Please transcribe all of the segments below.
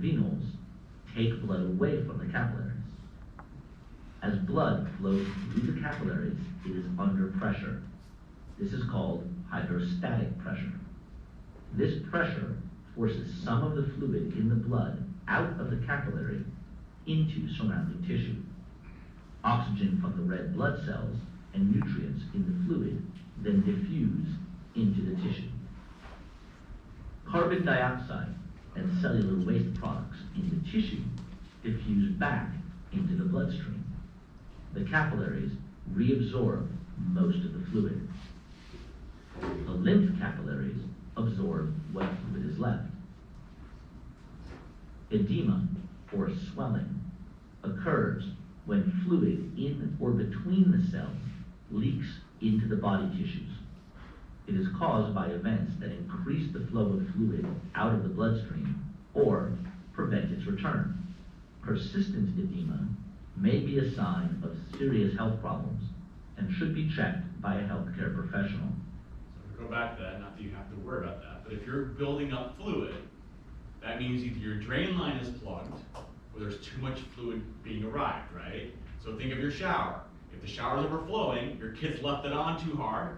venols take blood away from the capillaries. As blood flows through the capillaries, it is under pressure. This is called hydrostatic pressure. This pressure forces some of the fluid in the blood out of the capillary into surrounding tissue. Oxygen from the red blood cells and nutrients in the fluid then diffuse into the tissue. Carbon dioxide and cellular waste products in the tissue diffuse back into the bloodstream. The capillaries reabsorb most of the fluid. The lymph capillaries absorb what fluid is left. Edema, or swelling, occurs when fluid in or between the cells leaks into the body tissues. It is caused by events that increase the flow of fluid out of the bloodstream or prevent its return. Persistent edema may be a sign of serious health problems and should be checked by a healthcare professional. So to go back to that, not that you have to worry about that, but if you're building up fluid, that means either your drain line is plugged or there's too much fluid being arrived, right? So think of your shower. If the shower's overflowing, your kids left it on too hard,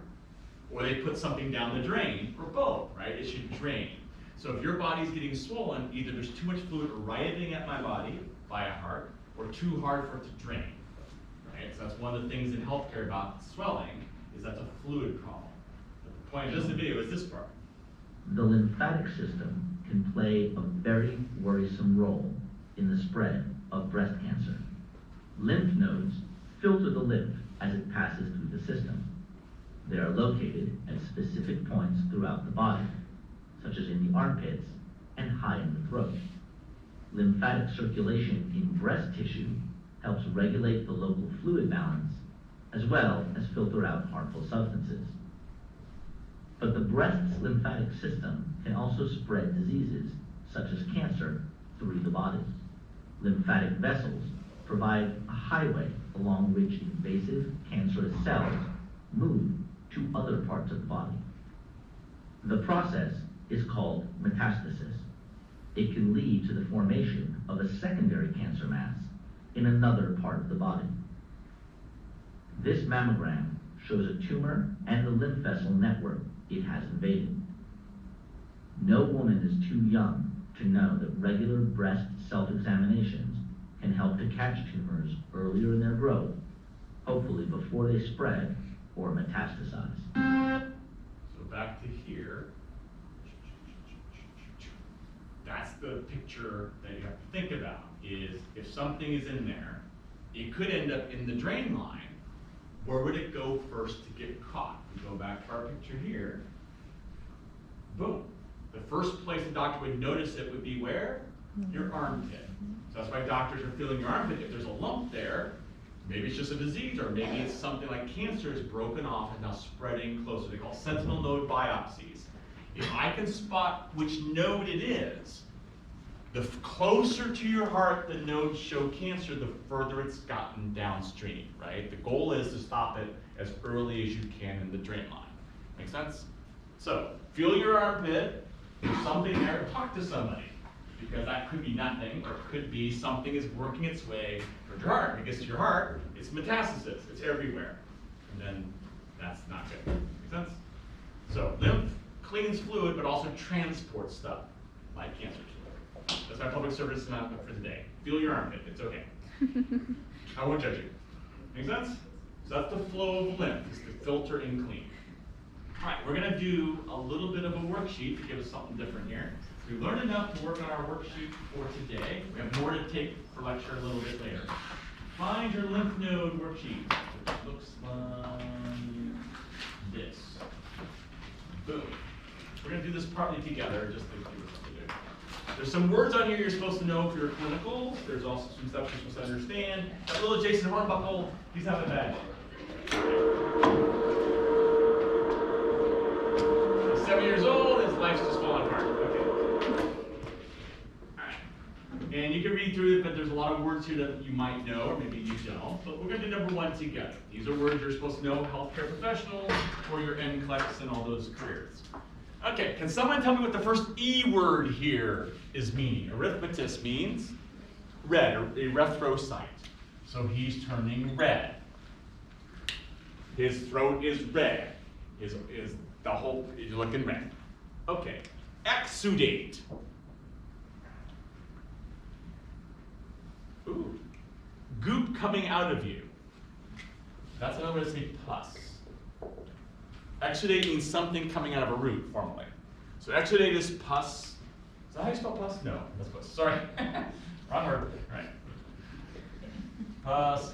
or they put something down the drain, or both, right? It should drain. So if your body's getting swollen, either there's too much fluid arriving at my body via heart, or too hard for it to drain, right? So that's one of the things in healthcare about swelling, is that's a fluid problem. But the point of this video is this part. The lymphatic system can play a very worrisome role in the spread of breast cancer. Lymph nodes filter the lymph as it passes through the system. They are located at specific points throughout the body, such as in the armpits and high in the throat. Lymphatic circulation in breast tissue helps regulate the local fluid balance, as well as filter out harmful substances. But the breast's lymphatic system can also spread diseases, such as cancer, through the body. Lymphatic vessels provide a highway along which invasive cancerous cells move to other parts of the body. The process is called metastasis. It can lead to the formation of a secondary cancer mass in another part of the body. This mammogram shows a tumor and the lymph vessel network it has invaded. No woman is too young to know that regular breast self-examinations can help to catch tumors earlier in their growth, hopefully before they spread or metastasize. So back to here. That's the picture that you have to think about, is if something is in there, it could end up in the drain line. Where would it go first to get caught? We go back to our picture here. Boom. The first place a doctor would notice it would be where? Your armpit. So that's why doctors are feeling your armpit. If there's a lump there, maybe it's just a disease, or maybe it's something like cancer is broken off and now spreading closer. They call sentinel node biopsies. If I can spot which node it is, the closer to your heart the nodes show cancer, the further it's gotten downstream, right? The goal is to stop it as early as you can in the drain line. Make sense? So, feel your armpit, there's something there, talk to somebody, because that could be nothing, or it could be something is working its way toward your heart. Because your heart, it's metastasis, it's everywhere. And then that's not good. Make sense? So, lymph cleans fluid, but also transports stuff, like cancer. That's my public service announcement for today. Feel your armpit, it's okay. I won't judge you. Make sense? So that's the flow of lymph, it's to filter and clean. All right, we're gonna do a little bit of a worksheet to give us something different here. We learned enough to work on our worksheet for today. We have more to take for lecture a little bit later. Find your lymph node worksheet, which looks like this. Boom. We're gonna do this partly together, just to give us something to do. There's some words on here you're supposed to know if you're clinical. There's also some stuff you're supposed to understand. That little Jason Hornbuckle, he's having a bad day. He's 7 years old, his life's just falling apart. Okay. Alright. And you can read through it, but there's a lot of words here that you might know, or maybe you don't. But we're going to do number one together. These are words you're supposed to know, healthcare professional, or your NCLEX and all those careers. Okay, can someone tell me what the first E word here is meaning? Erythematous means red, erythrocyte. So he's turning red. His throat is red. Is the whole, he's looking red. Okay, exudate. Ooh, goop coming out of you. That's another way to say pus. Exudate means something coming out of a root, formally. So exudate is pus. Is that how you spell pus? No, that's pus. Sorry. Wrong word. Right. Pus.